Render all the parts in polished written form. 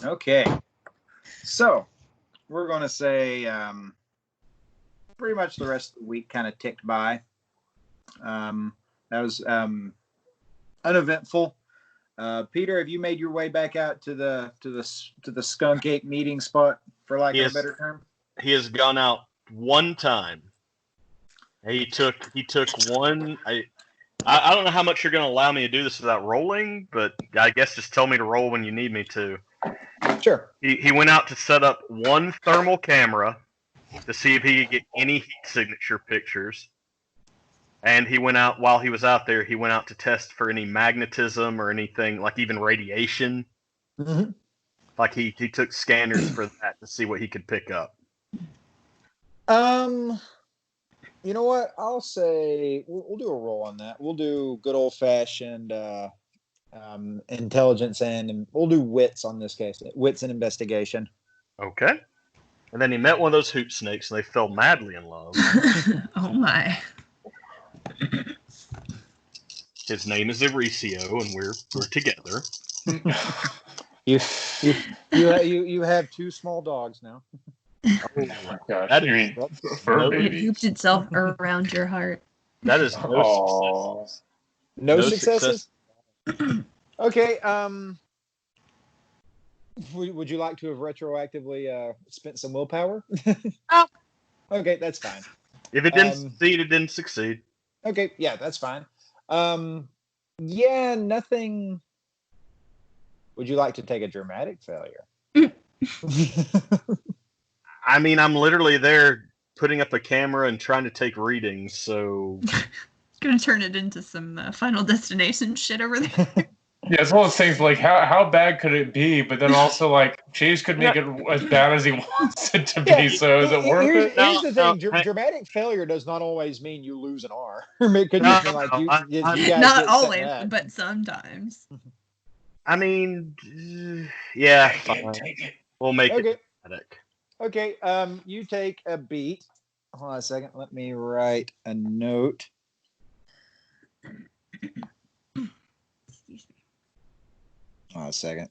Okay. So we're going to say pretty much the rest of the week kind of ticked by. That was uneventful. Peter, have you made your way back out to the Skunk Ape meeting spot, for lack of a better term? He has gone out one time. He took one. I don't know how much you're going to allow me to do this without rolling, but I guess just tell me to roll when you need me to. Sure. He went out to set up one thermal camera to see if he could get any heat signature pictures. And he went out, while he was out there, he went out to test for any magnetism or anything, like even radiation. Mm-hmm. Like he took scanners for that to see what he could pick up. You know what? I'll say we'll do a roll on that. We'll do good old fashioned intelligence and we'll do wits on this case. Wits and investigation. Okay. And then he met one of those hoop snakes, and they fell madly in love. Oh my! His name is Euricio, and we're together. You have two small dogs now. Oh my gosh! That mean fur baby. It hooped itself around your heart. That is no successes. Okay. Would you like to have retroactively spent some willpower? Oh. Okay, that's fine. If it didn't succeed, it didn't succeed. Okay, yeah, that's fine. Yeah, nothing. Would you like to take a dramatic failure? I mean, I'm literally there putting up a camera and trying to take readings, so... Gonna turn it into some Final Destination shit over there. Yeah, it's one of those things, like, how bad could it be? But then also, like, Chase could make it as bad as he wants it to be, so is it worth it? Here's the thing, dramatic failure does not always mean you lose an R. It could just mean, like, you guys not always, but sometimes. I mean, yeah, Take it. We'll make it dramatic. Okay, you take a beat. Hold on a second, let me write a note. Hold on a second.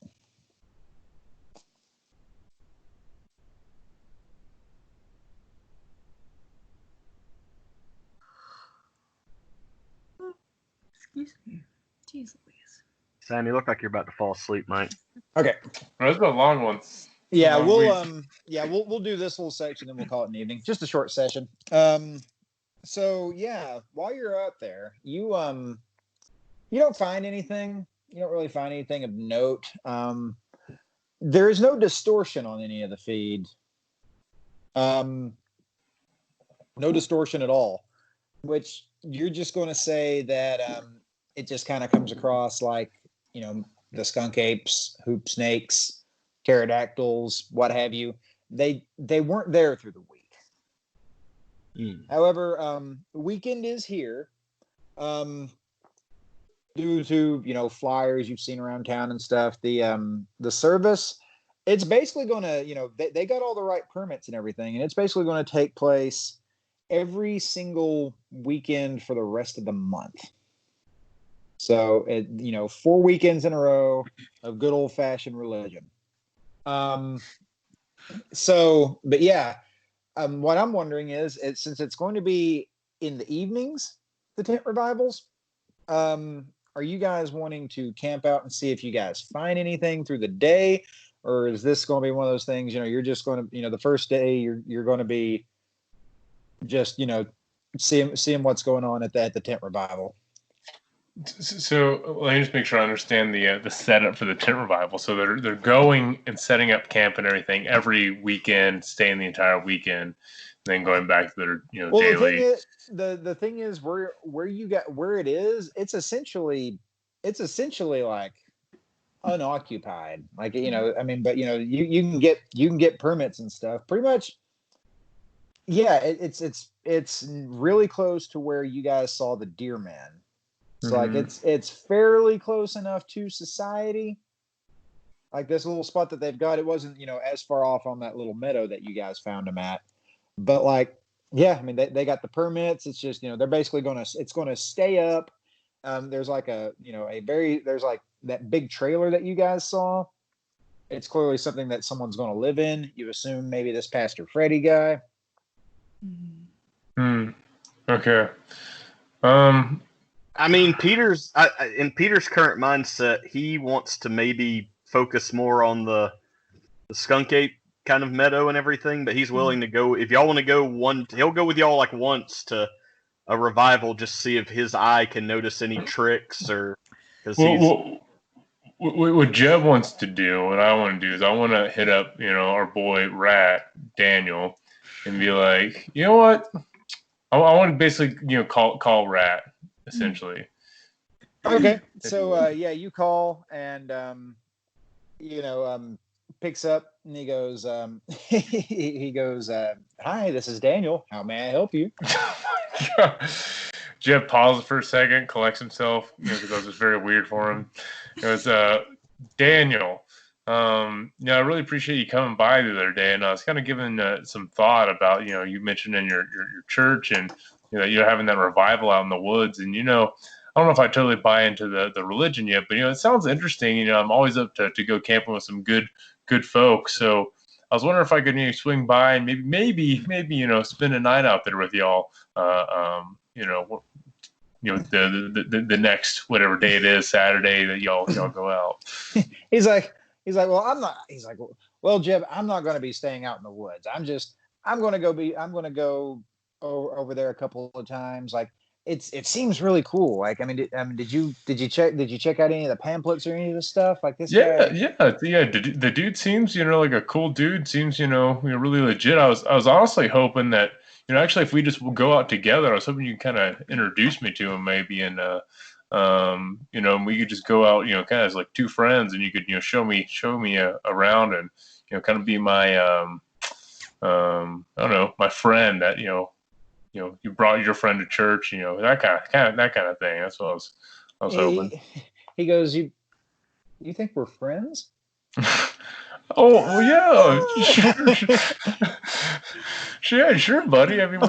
Excuse me. Jeez Louise. Sam, you look like you're about to fall asleep, mate. Okay. That's a long one. Yeah, we'll do this little section and we'll call it an evening. Just a short session. So yeah, while you're out there, you don't find anything. You don't really find anything of note. There is no distortion on any of the feed. No distortion at all, which you're just going to say that it just kind of comes across like, the skunk apes, hoop snakes, pterodactyls, what have you. They weren't there through the week. However, the weekend is here. Due to flyers you've seen around town and stuff, the service, it's basically going to they got all the right permits and everything, and it's basically going to take place every single weekend for the rest of the month. So 4 weekends in a row of good old fashioned religion. But yeah, what I'm wondering is since it's going to be in the evenings, the tent revivals. Are you guys wanting to camp out and see if you guys find anything through the day, or is this going to be one of those things? You're just going to, the first day you're going to be just, seeing what's going on at the tent revival. So let me just make sure I understand the setup for the tent revival. So they're going and setting up camp and everything every weekend, staying the entire weekend, then going back to their daily. The thing is where it is, it's essentially like unoccupied. Like but you can get permits and stuff. Pretty much, yeah. It's really close to where you guys saw the deer man. So like it's fairly close enough to society. Like this little spot that they've got, it wasn't as far off on that little meadow that you guys found them at. But like, yeah, I mean they got the permits. It's just they're basically it's gonna stay up. There's like there's like that big trailer that you guys saw, It's clearly something that someone's going to live in. You assume maybe this Pastor Freddy guy. Okay. I mean, in Peter's current mindset, he wants to maybe focus more on the skunk ape kind of meadow and everything, but he's willing to go. If y'all want to go he'll go with y'all like once to a revival, just see if his eye can notice any tricks or because what Jeb wants to do, what I want to do is I want to hit up, our boy Rat Daniel, and be like, you know what? I want to basically, call Rat essentially. Okay, so you call and picks up and he goes, he goes, hi, this is Daniel. How may I help you? Jeb pauses for a second, collects himself, because it was very weird for him. It was Daniel. I really appreciate you coming by the other day, and I was kind of giving some thought about, you mentioned in your church, and you're having that revival out in the woods, and I don't know if I totally buy into the religion yet, but it sounds interesting. I'm always up to go camping with some good folks, so I was wondering if I could swing by and maybe spend a night out there with y'all. The next whatever day it is, Saturday, that y'all go out. He's like, well, I'm not. He's like, well, Jeb, I'm not going to be staying out in the woods. I'm going to go over there a couple of times. Like, it seems really cool. Like, did you check out any of the pamphlets or any of the stuff like this? Yeah. The dude seems, like a cool dude. Seems, really legit. I was honestly hoping that, actually, if we just go out together, I was hoping you kind of introduce me to him maybe, and we could just go out, kind of as like two friends, and you could, show me around, and kind of be my, I don't know, my friend that you brought your friend to church, that kind of thing. That's what I was hoping. He goes, you think we're friends? Oh well, yeah, sure, buddy. I mean,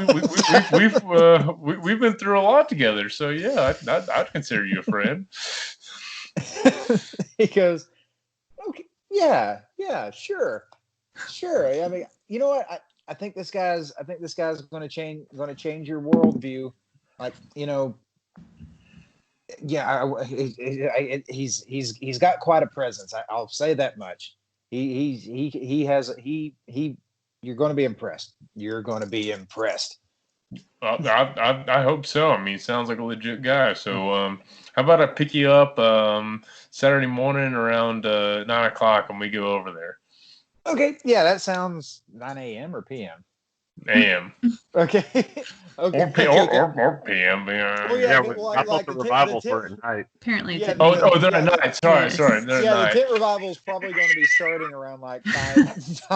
we've been through a lot together, so yeah, I'd consider you a friend. He goes, okay, yeah, sure. I mean, you know what? I think this guy's going to change your worldview. Like, he's got quite a presence. I'll say that much. He has. You're going to be impressed. You're going to be impressed. I hope so. I mean, sounds like a legit guy. So, how about I pick you up Saturday morning around 9:00 and we go over there? Okay. Yeah, that sounds 9 a.m. or p.m. A.m. Okay. Or p.m. I thought the revival's were at night. Apparently, yeah, they're at night. Sorry, they're at night. The tent revival is probably going to be starting around like 5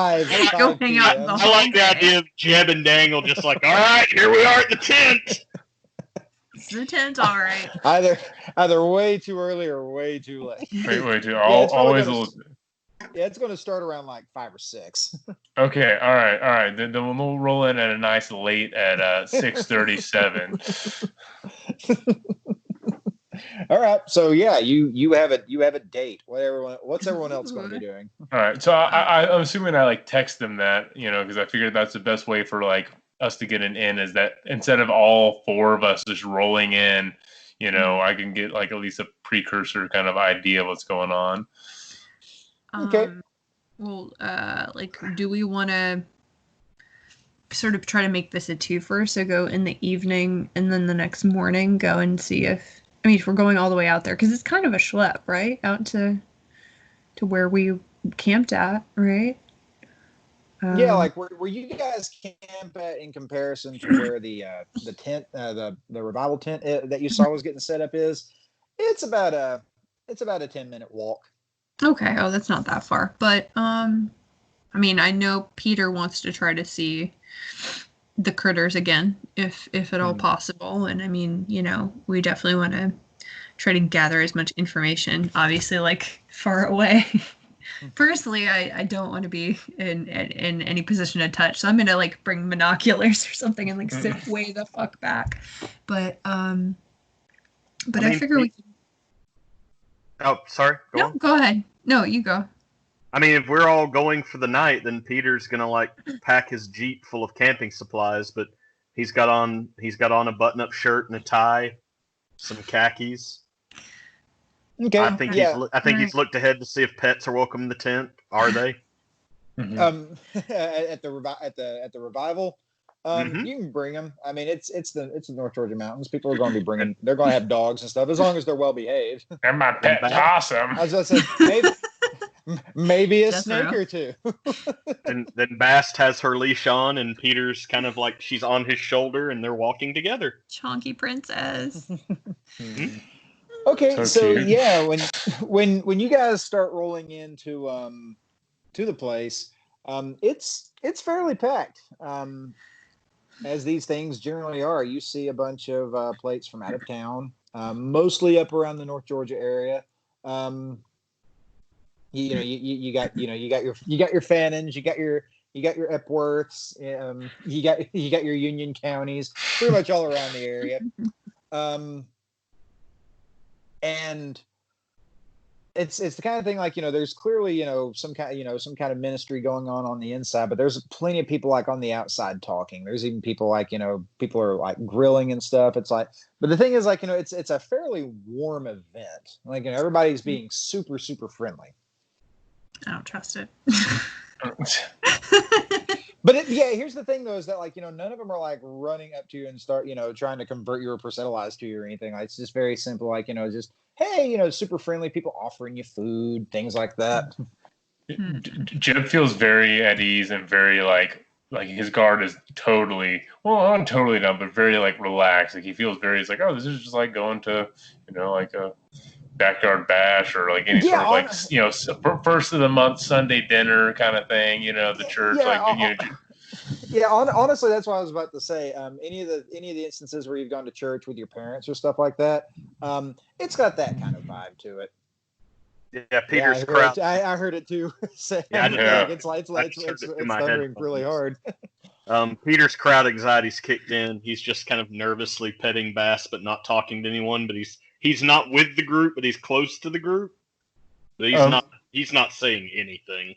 Go hang out in the I like the idea of Jeb and Daniel just like, all right, here we are at the tent. It's the tent, all right. Either way too early or way too late. Way too. Always a little. Yeah, it's going to start around like 5 or 6. Okay, all right. Then we'll roll in at a nice late at 6:37. All right. So yeah, you have a date. What's everyone else going to be doing? All right. So I'm assuming I text them that, because I figured that's the best way for us to get an in, is that instead of all four of us just rolling in, I can get at least a precursor kind of idea of what's going on. Okay. Well, do we want to sort of try to make this a twofer? So go in the evening and then the next morning go and see if we're going all the way out there, because it's kind of a schlep, right? Out to where we camped at, right? Yeah, like where you guys camp at in comparison to where the tent, the revival tent that you saw was getting set up is. It's about a 10-minute walk. Okay. Oh, that's not that far. But, I know Peter wants to try to see the critters again, if at all possible. And, we definitely want to try to gather as much information, obviously, far away. Personally, I don't want to be in any position to touch. So I'm going to, bring binoculars or something and, sit way the fuck back. But I figure we can... Oh, sorry. Go ahead. No, you go. I mean, if we're all going for the night, then Peter's gonna like pack his Jeep full of camping supplies, but he's got on a button-up shirt and a tie, some khakis. Okay. I think he's Right. looked ahead to see if pets are welcome in the tent. Are they? At the revival, you can bring them. I mean, it's the North Georgia mountains. People are going to be bringing. They're going to have dogs and stuff as long as they're well behaved. They're my pet possum. I was just saying, maybe a That's snake real. or two. And then Bast has her leash on, and Peter's kind of like she's on his shoulder, and they're walking together. Chonky princess. Okay, So so cute. yeah, when you guys start rolling into to the place, it's fairly packed. As these things generally are, you see a bunch of plates from out of town, mostly up around the North Georgia area. You got your Fannons, you got your Epworths, you got your Union counties, pretty much all around the area. And it's the kind of thing like, there's clearly, some kind of ministry going on the inside, but there's plenty of people like on the outside talking. There's even people like, people are like grilling and stuff. It's like, but the thing is like, it's a fairly warm event. Like, everybody's being super, super friendly. I don't trust it. But here's the thing though, is that like, none of them are like running up to you and start, trying to convert you or percentilize to you or anything. Like, it's just very simple. Like, just, hey, super friendly people offering you food, things like that. Jeb feels very at ease and very like his guard is totally, well, not totally down, but very like relaxed. Like he feels very, he's like, oh, this is just like going to, like a backyard bash or like any sort of like, first of the month Sunday dinner kind of thing, the church, honestly, that's what I was about to say. Any of the instances where you've gone to church with your parents or stuff like that, it's got that kind of vibe to it. Yeah, Peter's crowd. I heard it too. It's thundering really hard. Peter's crowd anxiety's kicked in. He's just kind of nervously petting Bass, but not talking to anyone. But he's not with the group, but he's close to the group. But he's not saying anything.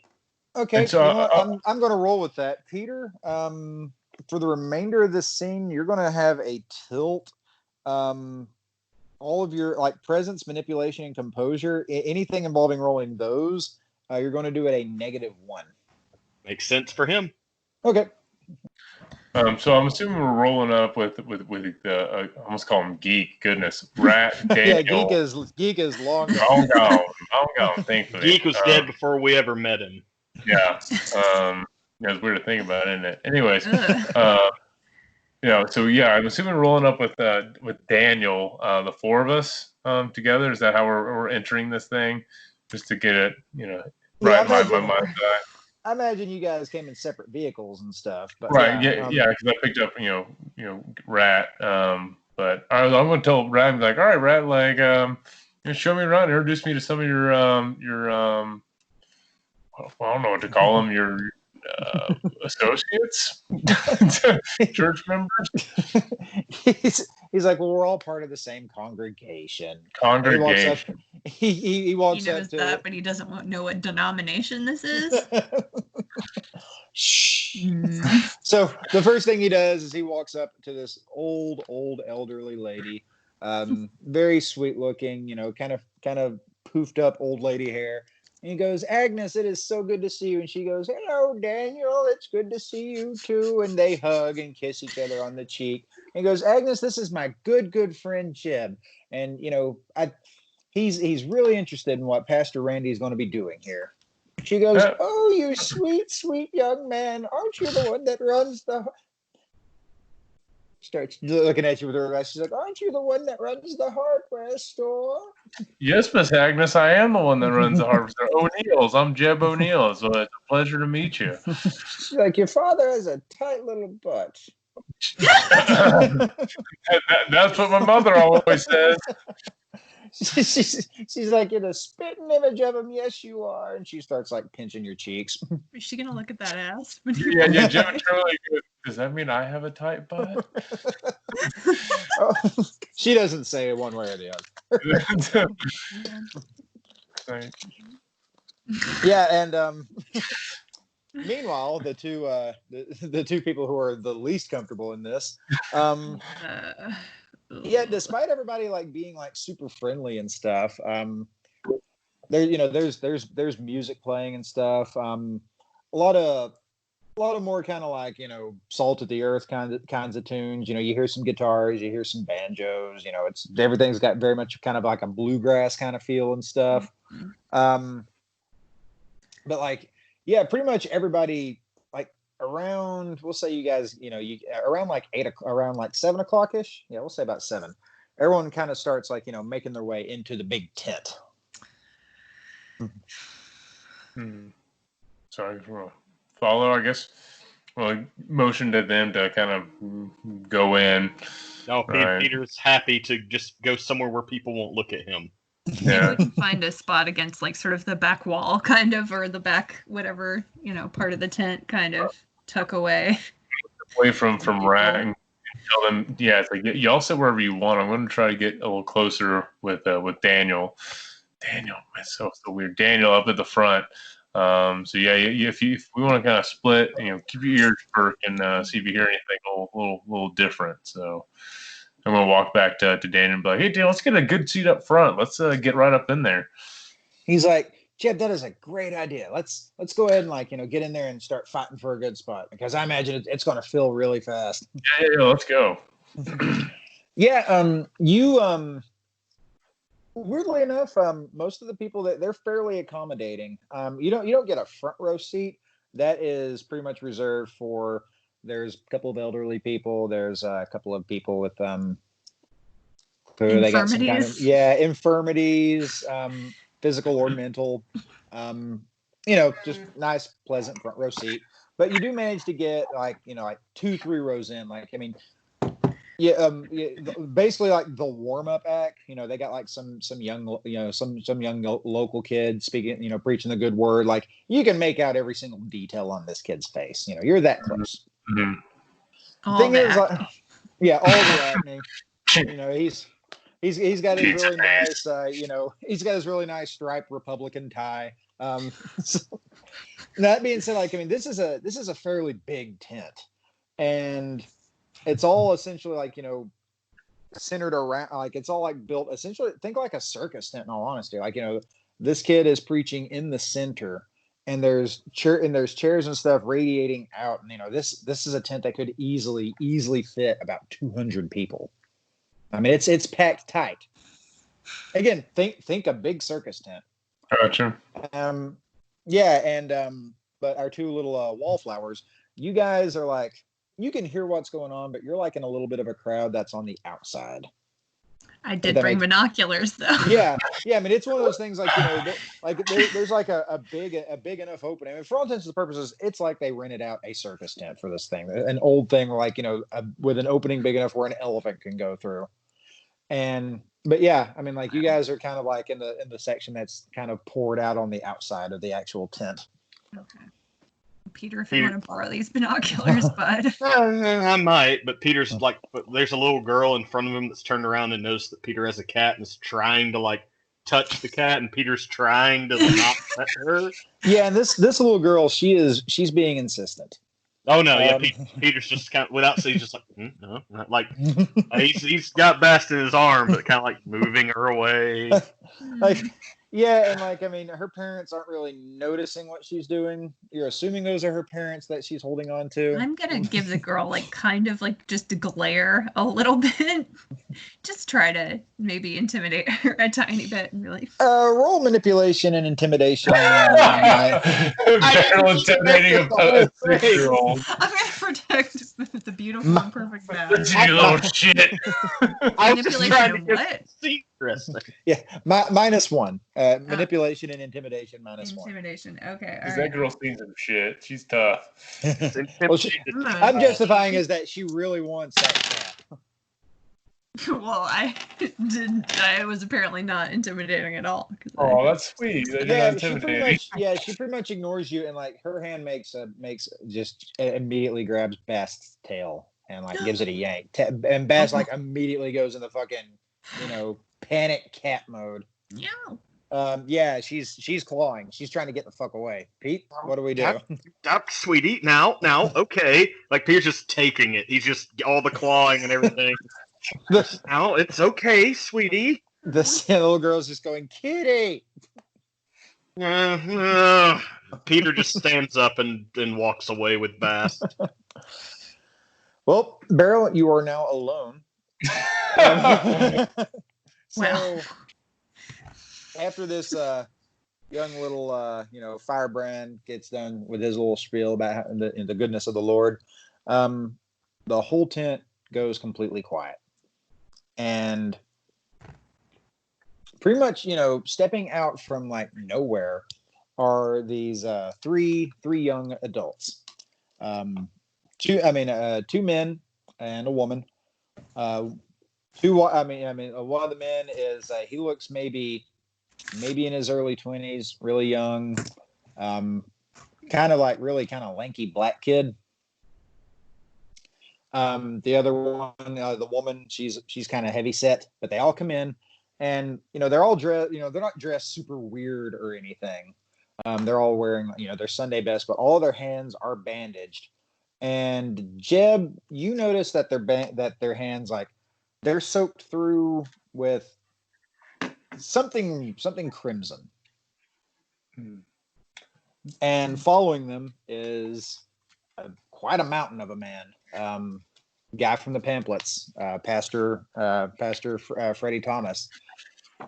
Okay, so I'm going to roll with that, Peter. For the remainder of this scene, you're going to have a tilt. All of your like presence, manipulation, and composure, anything involving rolling those, you're going to do at a -1. Makes sense for him. Okay. So I'm assuming we're rolling up with the I almost call him Geek. Goodness, Rat. Daniel. Yeah, Geek is long gone. Thankfully, Geek was dead before we ever met him. Yeah. It's weird to think about, isn't it? Anyways, so yeah, I'm assuming we're rolling up with Daniel, the four of us together. Is that how we're entering this thing? Just to get it, right in my mind's eye. I imagine you guys came in separate vehicles and stuff, but right, because I picked up, Rat. But I'm going to tell Rat, like, all right, Rat, like, show me around, introduce me to some of your I don't know what to call them, your associates, church members. He's like, well, we're all part of the same congregation. He walks knows up to that, but he doesn't know what denomination this is. Shh. So the first thing he does is he walks up to this old elderly lady, very sweet looking, kind of poofed up old lady hair. And he goes, Agnes, it is so good to see you. And she goes, hello, Daniel, it's good to see you too. And they hug and kiss each other on the cheek. And he goes, Agnes, this is my good friend Jeb. And he's really interested in what Pastor Randy is going to be doing here. She goes, oh, you sweet young man. Aren't you the one that runs the... Starts looking at you with her eyes. She's like, aren't you the one that runs the hardware store? Yes, Miss Agnes, I am the one that runs the hardware store. O'Neill's. I'm Jeb O'Neill, so it's a pleasure to meet you. She's like, your father has a tight little butt. That's what my mother always says. She's like, in a spitting image of him. Yes, you are. And she starts like pinching your cheeks. Is she gonna look at that ass? Yeah. Jim Turley goes, does that mean I have a tight butt? She doesn't say it one way or the other. Yeah, and meanwhile, the two people who are the least comfortable in this, yeah, despite everybody like being like super friendly and stuff, there's music playing and stuff. A lot of more kind of like salt of the earth kinds of tunes. You hear some guitars, you hear some banjos. Everything's got very much kind of like a bluegrass kind of feel and stuff. But like, yeah, pretty much everybody like around. We'll say you guys, around like around like 7 o'clock ish. Yeah, we'll say about 7. Everyone kind of starts like making their way into the big tent. Sorry for follow, I guess. Well, motion to them to kind of go in. No, Peter's happy to just go somewhere where people won't look at him. Yeah. We can find a spot against like sort of the back wall kind of, or the back, whatever, part of the tent kind of tuck away. Away from Rang. Tell them, yeah, it's like y'all sit wherever you want. I'm going to try to get a little closer with Daniel. Daniel, it's so weird. Daniel up at the front. So yeah, if we want to kind of split, keep your ears perked and see if you hear anything a little different. So I'm gonna walk back to Daniel and be like, "Hey, Dan, let's get a good seat up front. Let's get right up in there." He's like, "Jeb, that is a great idea. Let's go ahead and get in there and start fighting for a good spot because I imagine it's going to fill really fast." Yeah, let's go. Yeah, weirdly enough, most of the people that they're fairly accommodating. You don't get a front row seat. That is pretty much reserved for. There's a couple of elderly people. There's a couple of people with they got some kind of infirmities, physical or mental. Just nice, pleasant front row seat. But you do manage to get like 2-3 rows in. Like basically like the warm up act. They got like some young some young local kid speaking, preaching the good word. Like you can make out every single detail on this kid's face. You're that close. Mm-hmm. Thing is, all the acne. He's got his really nice he's got his really nice striped Republican tie. So, that being said, this is a fairly big tent, and it's all essentially centered around it's all built essentially. Think like a circus tent. In all honesty, this kid is preaching in the center. And there's chairs and stuff radiating out, and this is a tent that could easily fit about 200 people. I mean, it's packed tight. Again, think a big circus tent. Gotcha. But our two little wallflowers, you guys are you can hear what's going on, but you're in a little bit of a crowd that's on the outside. I did bring binoculars though. Yeah. I mean, it's one of those things there's a big enough opening. I mean, for all intents and purposes, it's like they rented out a circus tent for this thing, an old thing with an opening big enough where an elephant can go through. But yeah, I mean, you guys are kind of in the section that's kind of poured out on the outside of the actual tent. Okay. Peter, if you want to borrow these binoculars, bud. I might, but Peter's but there's a little girl in front of him that's turned around and noticed that Peter has a cat and is trying to touch the cat, and Peter's trying to not pet her. Yeah, and this little girl, she's being insistent. Oh no, yeah, Peter's just kind of without saying, just no, he's got Bast in his arm, but kind of moving her away. Yeah, and I mean, her parents aren't really noticing what she's doing. You're assuming those are her parents that she's holding on to. I'm gonna give the girl kind of just a glare a little bit. Just try to maybe intimidate her a tiny bit and be like, roll manipulation and intimidation. Beryl intimidating a 6-year-old. I'm gonna protect the beautiful and perfect Bast. You little shit. I was just trying to what? Yeah, -1. Manipulation and intimidation -1. Intimidation. Okay. Because that girl's seen some shit. She's tough. I'm justifying is that she really wants that cat. Well, I was apparently not intimidating at all. That's sweet. She pretty much ignores you, and her hand makes just immediately grabs Bast's tail and gives it a yank. And Bast immediately goes in the fucking panic cat mode. Yeah. Yeah, she's clawing. She's trying to get the fuck away. Pete, what do we do? Sweetie, now, okay. Like Peter's just taking it. He's just all the clawing and everything. Now it's okay, sweetie. The little girl's just going, Kitty. Peter just stands up and walks away with Bass. Well, Beryl, you are now alone. So after this young little firebrand gets done with his little spiel about the goodness of the Lord, the whole tent goes completely quiet. And pretty much, stepping out from like nowhere are these three young adults. Two men and a woman. One of the men is he looks maybe in his early 20s, really young, kind of lanky black kid. The other one, the woman, she's kind of heavy set, but they all come in, and they're all dressed. They're not dressed super weird or anything. They're all wearing their Sunday best, but all their hands are bandaged. And Jeb, you notice that their hands, like, they're soaked through with something crimson. And following them is quite a mountain of a man. Guy from the pamphlets, Pastor Freddie Thomas.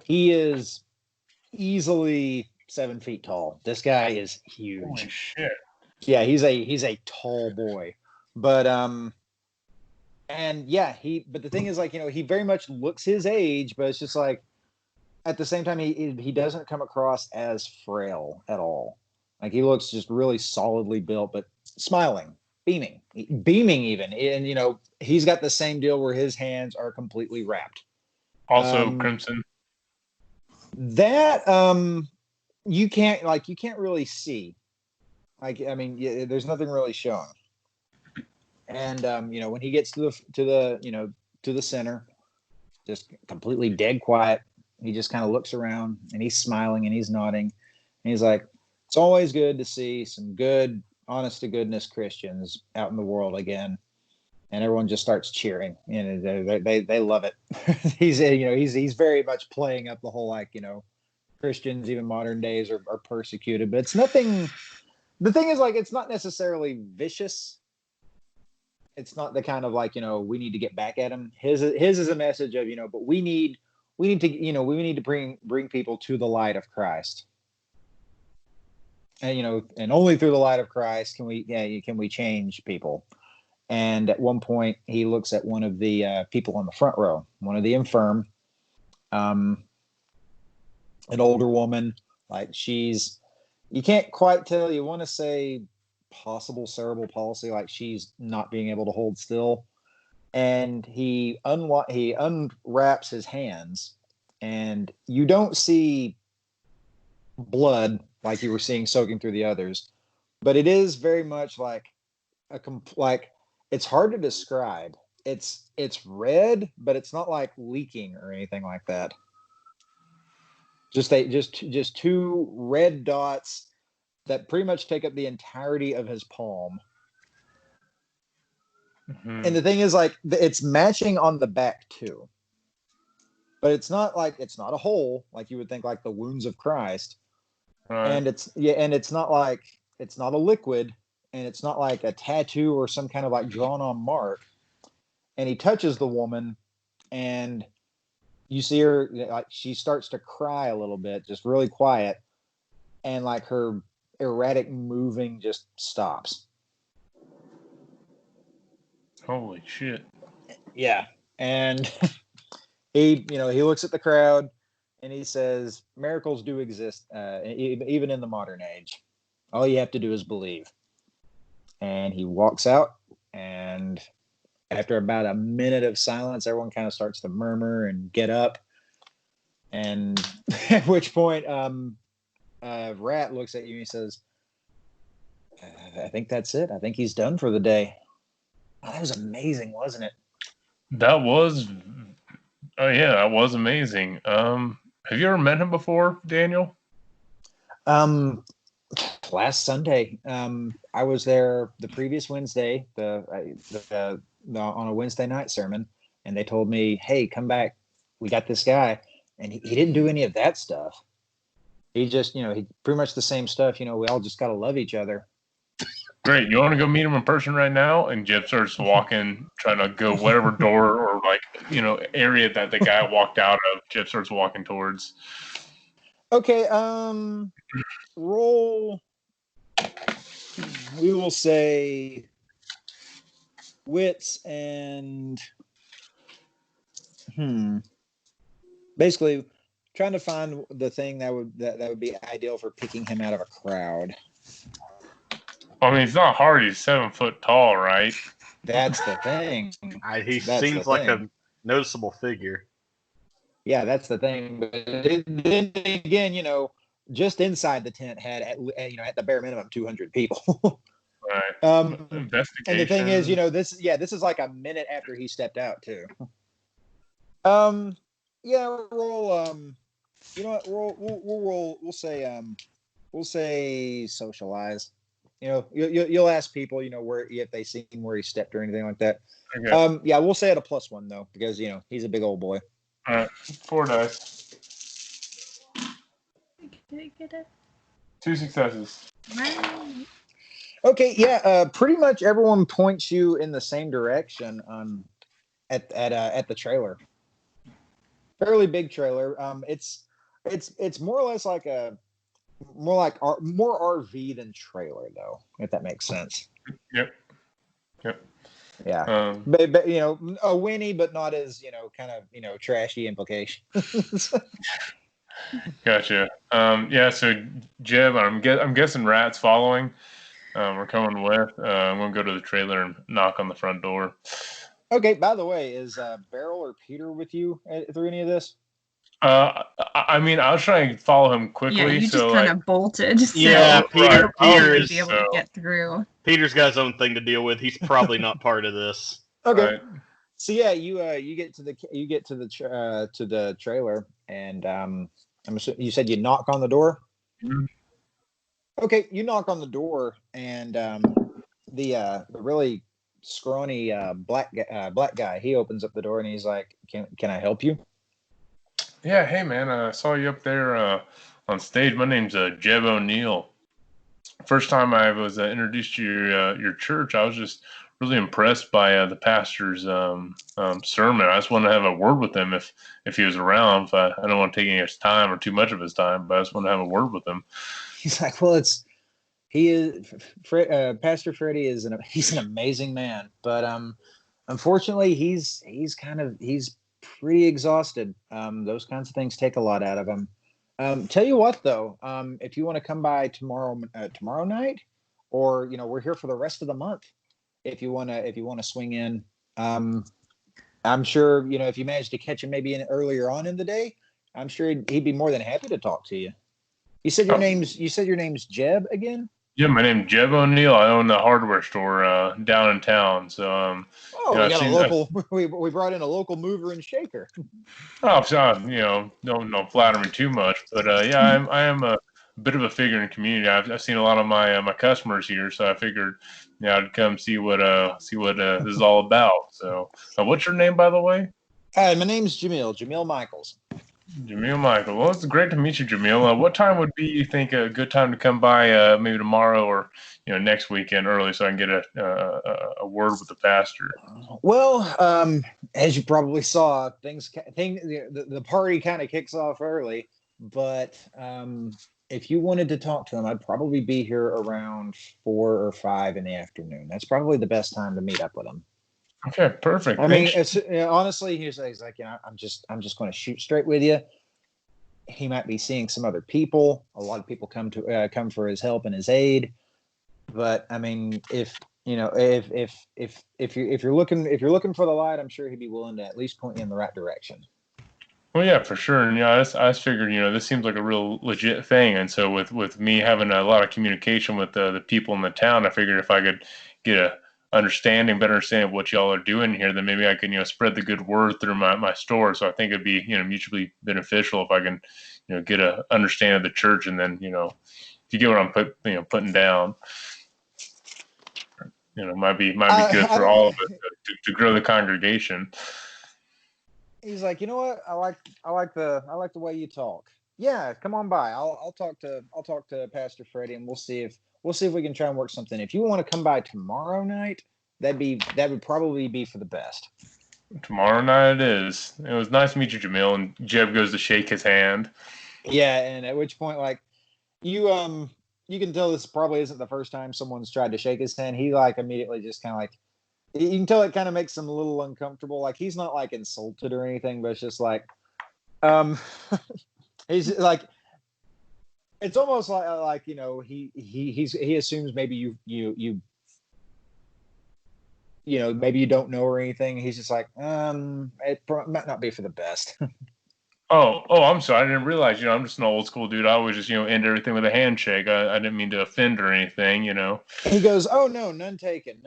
He is easily 7 feet tall. This guy is huge. Holy shit. Yeah, he's a tall boy. But but the thing is, like, he very much looks his age, but it's just like, at the same time, he doesn't come across as frail at all. Like, he looks just really solidly built, but smiling, beaming even. And he's got the same deal where his hands are completely wrapped. Also crimson. That you can't really see. Like, I mean, there's nothing really showing. And when he gets to the center, just completely dead quiet. He just kind of looks around, and he's smiling and he's nodding, and he's like, "It's always good to see some good, honest to goodness Christians out in the world again." And everyone just starts cheering, and they love it. he's very much playing up the whole, like, Christians, even modern days, are persecuted, but it's nothing. The thing is, like, it's not necessarily vicious. It's not the kind of, like, we need to get back at him. His is a message of, but we need to bring people to the light of Christ. And and only through the light of Christ can we change people. And at one point, he looks at one of the people on the front row, one of the infirm, an older woman, like, you can't quite tell. You want to say possible cerebral palsy, like she's not being able to hold still. And he unwraps his hands, and you don't see blood like you were seeing soaking through the others, but it is very much like it's hard to describe. It's red, but it's not like leaking or anything like that. Just two red dots that pretty much take up the entirety of his palm. Mm-hmm. And the thing is, like, it's matching on the back too. But it's not a hole like you would think, like the wounds of Christ. Right. And it's not a liquid, and it's not like a tattoo or some kind of, like, drawn on mark. And he touches the woman, and you see her, like, she starts to cry a little bit, just really quiet, and, like, her erratic moving just stops. Holy shit. Yeah. And he looks at the crowd, and he says, miracles do exist, even in the modern age. All you have to do is believe. And he walks out, and after about a minute of silence, everyone kind of starts to murmur and get up. And at which point, Rat looks at you and he says, I think that's it. I think he's done for the day. Oh, that was amazing, wasn't it? That was amazing. Have you ever met him before, Daniel? Last Sunday. I was there the previous Wednesday, on a Wednesday night sermon, and they told me, "Hey, come back. We got this guy," and he didn't do any of that stuff. He just, he pretty much the same stuff. We all just got to love each other. Great. You want to go meet him in person right now? And Jeb starts walking, trying to go whatever door or area that the guy walked out of. Jeb starts walking towards. Okay. Roll. We will say wits and basically trying to find the thing that would be ideal for picking him out of a crowd. I mean, it's not hard. He's 7 foot tall, right? That's the thing. He seems like a noticeable figure. Yeah, that's the thing. But then again, just inside the tent had at the bare minimum 200 people. Right. Investigation. And the thing is, this is like a minute after he stepped out too. Yeah, roll. You know what? We'll say socialize. You'll ask people, where if they seen where he stepped or anything like that. Okay. Yeah, we'll say it a +1 though, because he's a big old boy. All right, 4 dice. Did I get it? 2 successes. Right. Okay, yeah. Pretty much everyone points you in the same direction. At the trailer. Fairly big trailer. It's more or less like more RV than trailer though, if that makes sense. Yep. Yeah. But a Winnie, but not as kind of trashy implications. Gotcha. Yeah. So Jeb, I'm guessing Rat's following. We're coming with. I'm gonna go to the trailer and knock on the front door. Okay. By the way, is Beryl or Peter with you through any of this? I mean, I was trying to follow him quickly. Yeah, you just kind of bolted. So yeah, Peter would be able to get through. Peter's got his own thing to deal with. He's probably not part of this. Okay. Right. So yeah, you get to the trailer, and you said you knock on the door. Mm-hmm. Okay, you knock on the door, and the really scrawny black guy, he opens up the door and he's like, "Can I help you?" Yeah, hey man, I saw you up there on stage. My name's Jeb O'Neill. First time I was introduced to your church, I was just really impressed by the pastor's sermon. I just wanted to have a word with him if he was around. I don't want to take any of his time or too much of his time, but I just want to have a word with him. He's like, Pastor Freddie is he's an amazing man, but unfortunately he's pretty exhausted. Those kinds of things take a lot out of him. Tell you what though, if you want to come by tomorrow night, or we're here for the rest of the month. If you want to swing in, I'm sure if you manage to catch him maybe earlier on in the day, I'm sure he'd be more than happy to talk to you. You said your name's Jeb again? Yeah, my name's Jeb O'Neill. I own the hardware store down in town. So we got a local. We brought in a local mover and shaker. Oh, so don't flatter me too much, but yeah, I am a bit of a figure in the community. I've seen a lot of my customers here, so I figured I'd come see what this is all about. So, what's your name, by the way? Hi, my name's Jamil Michaels. Jamil Michael. Well, it's great to meet you, Jamil. What time would be, you think, a good time to come by? Maybe tomorrow or next weekend early, so I can get a word with the pastor. Well, as you probably saw, the party kind of kicks off early. But if you wanted to talk to him, I'd probably be here around 4 or 5 in the afternoon. That's probably the best time to meet up with him. Okay, perfect. I mean, honestly, he's like, I'm just going to shoot straight with you. He might be seeing some other people. A lot of people come for his help and his aid. But I mean, if you're looking for the light, I'm sure he'd be willing to at least point you in the right direction. Well, yeah, for sure. And I just figured, this seems like a real legit thing. And so with me having a lot of communication with the people in the town, I figured if I could get better understanding of what y'all are doing here, then maybe I can, spread the good word through my store. So I think it'd be, mutually beneficial if I can, get a understanding of the church, and then, if you get what I'm putting down, might be good for all of us to grow the congregation. He's like, you know what? I like the way you talk. Yeah, come on by. I'll talk to Pastor Freddie, and we'll see if we can try and work something. If you want to come by tomorrow night, that would probably be for the best. Tomorrow night it is. It was nice to meet you, Jamil. And Jeb goes to shake his hand. Yeah, and at which point, like, you can tell this probably isn't the first time someone's tried to shake his hand. He like immediately just kind of like, you can tell it kind of makes him a little uncomfortable. Like, he's not like insulted or anything, but it's just like, he's like, it's almost like he assumes maybe you maybe you don't know or anything. He's just like, it might not be for the best. Oh, I'm sorry. I didn't realize, I'm just an old school dude. I always just, end everything with a handshake. I didn't mean to offend or anything, He goes, oh no, none taken.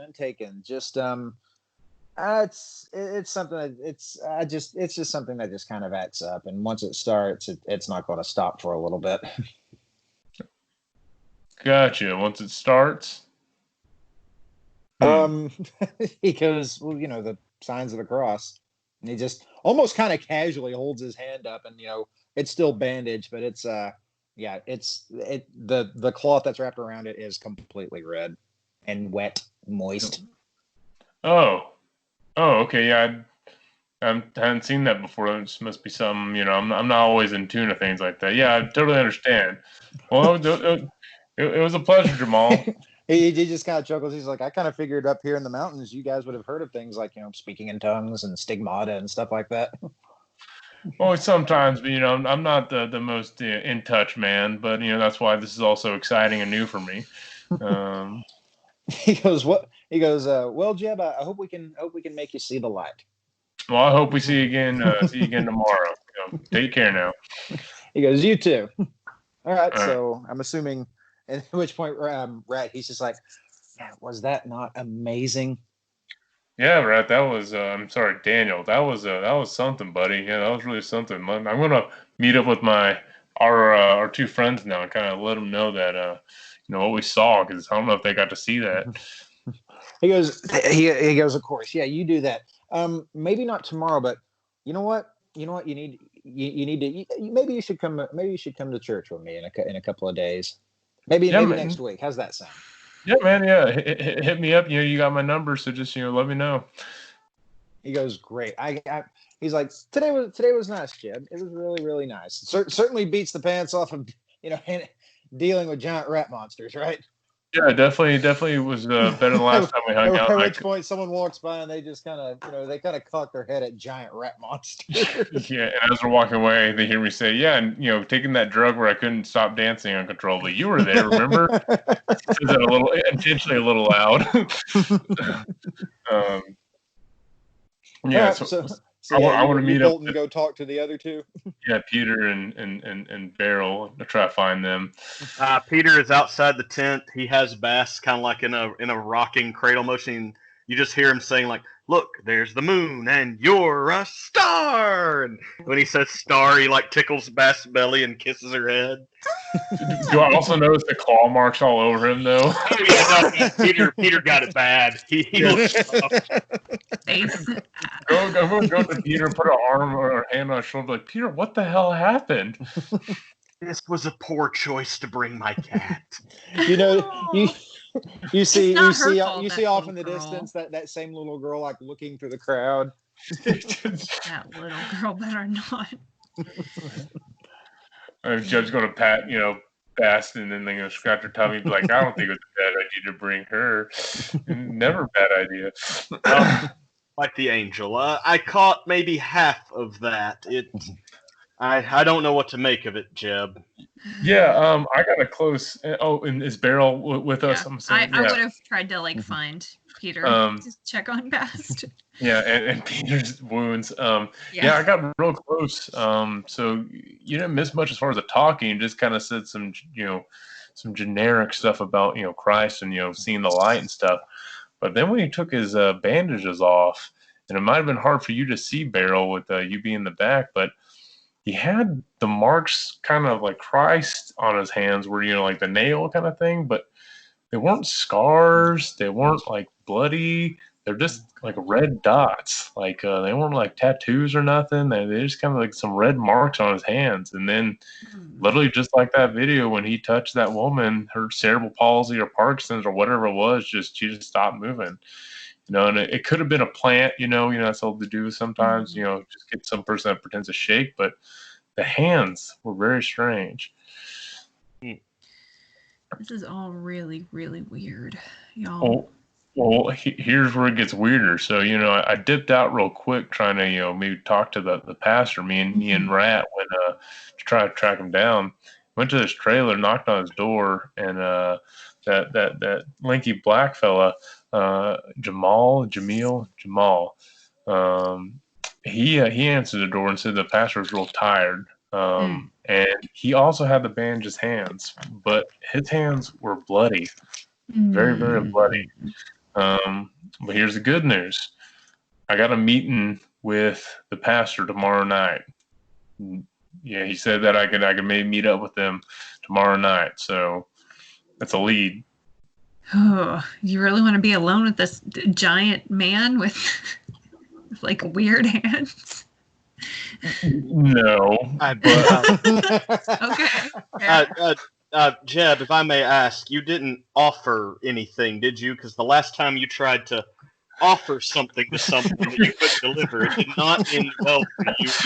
Just, it's something that it's just something that just kind of acts up. And once it starts, it's not going to stop for a little bit. Gotcha. Once it starts. He goes, well, the signs of the cross. And he just almost kind of casually holds his hand up, and it's still bandaged, but it's the cloth that's wrapped around it is completely red and wet, moist. Oh, okay, yeah. I hadn't seen that before. It must be something, I'm not always in tune to things like that. Yeah, I totally understand. Well, it was a pleasure, Jamal. He just kind of chuckles. He's like, I kind of figured up here in the mountains, you guys would have heard of things like, speaking in tongues and stigmata and stuff like that. Well, sometimes, but, I'm not the most in touch man, but, that's why this is also exciting and new for me. He goes, what? He goes, well, Jeb, I hope we can make you see the light. Well, I hope we see you again tomorrow. Take care now. He goes, you too. All right. So I'm assuming, at which point, Rat, he's just like, man, was that not amazing? Yeah, Rat, that was, I'm sorry, Daniel, that was something, buddy. Yeah, that was really something. I'm going to meet up with our two friends now and kind of let them know that, what we saw, because I don't know if they got to see that. He goes, of course. Yeah, you do that. Maybe not tomorrow, but you know what? You need to, maybe you should come to church with me in a couple of days. Maybe next week. How's that sound? Yeah, man. Yeah, hit me up. You got my number, so just let me know. He goes, great. He's like, today was nice, Jeb. It was really, really nice. Certainly beats the pants off of dealing with giant rat monsters, right? Yeah, definitely was better than last time we hung out. At which point, someone walks by and they just kind of cock their head at giant rat monsters. Yeah, and as we're walking away, they hear me say, "Yeah, and taking that drug where I couldn't stop dancing uncontrollably. You were there, remember?" Says that intentionally a little loud. Yeah. Right, I want to meet up and go talk to the other two. Yeah, Peter and Beryl. I'll try to find them. Peter is outside the tent. He has Bass kind of like in a rocking cradle motion. You just hear him saying like, "Look, there's the moon, and you're a star." And when he says "star," he like tickles Bass' belly and kisses her head. Do I also notice the claw marks all over him, though? Oh yeah, no, Peter got it bad. He Go to Peter, put an arm or a hand on his shoulder, like, Peter, what the hell happened? This was a poor choice to bring my cat. You see off in the distance that same little girl like looking through the crowd. That little girl better not. Jeb's going to pat, Bass, and then they're going to scratch her tummy, be like, I don't think it was a bad idea to bring her. Never a bad idea. Like the angel. I caught maybe half of that. I don't know what to make of it, Jeb. Yeah, I got a close. And is Beryl with us? I would have tried to find Peter to check on Bass. Yeah, and Peter's wounds. I got real close. So you didn't miss much as far as the talking. You just kind of said some generic stuff about Christ and seeing the light and stuff. But then when he took his bandages off, and it might have been hard for you to see, Beryl, with you being in the back, but he had the marks kind of like Christ on his hands, where, like the nail kind of thing, but they weren't scars. They weren't like bloody. They're just like red dots. Like they weren't like tattoos or nothing. They're just kind of like some red marks on his hands. And then literally just like that video, when he touched that woman, her cerebral palsy or Parkinson's or whatever it was, she just stopped moving. And it could have been a plant, that's all they do sometimes, just get some person that pretends to shake, but the hands were very strange. This is all really, really weird, y'all. Well, here's where it gets weirder. So, I dipped out real quick trying to, maybe talk to the pastor. Me and Rat went to try to track him down. Went to his trailer, knocked on his door, and that lanky black fella, Jamal, he answered the door and said the pastor was real tired. And he also had the bandage's hands, but his hands were bloody, very, very bloody. But here's the good news. I got a meeting with the pastor tomorrow night. Yeah, he said that I could maybe meet up with him tomorrow night. So that's a lead. Oh, you really want to be alone with this giant man with like weird hands? No. Okay. Jeb, if I may ask, you didn't offer anything, did you? Because the last time you tried to offer something to someone that you couldn't deliver, it did not end well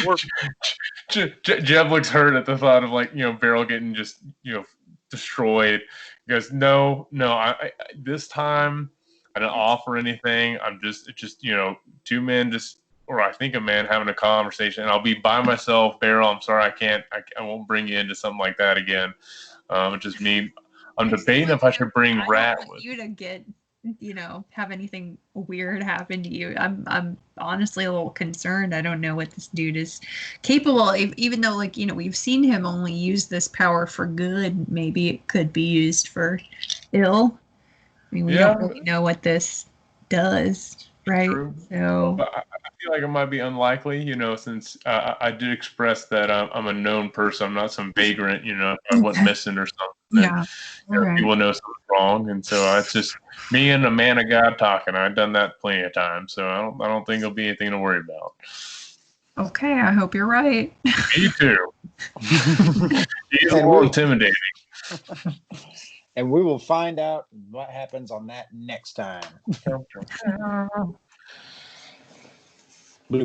for you. Jeb looks hurt at the thought of Beryl getting just destroyed. He goes, no, I this time I didn't offer anything. It's just two men or I think a man having a conversation, and I'll be by myself. Beryl, I'm sorry, I won't bring you into something like that again. It's just me. I'm debating if I should bring Rat with you to get, have anything weird happen to you. I'm honestly a little concerned. I don't know what this dude is capable of, even though we've seen him only use this power for good. Maybe it could be used for ill. I mean, we don't really know what this does, right? True. So but I feel like it might be unlikely, since I did express that I'm a known person. I'm not some vagrant, if I went missing or something. Yeah. People know something's wrong, and so it's just me and a man of God talking. I've done that plenty of times, so I don't think it'll be anything to worry about. Okay, I hope you're right. Me too. He's a little intimidating. And we will find out what happens on that next time.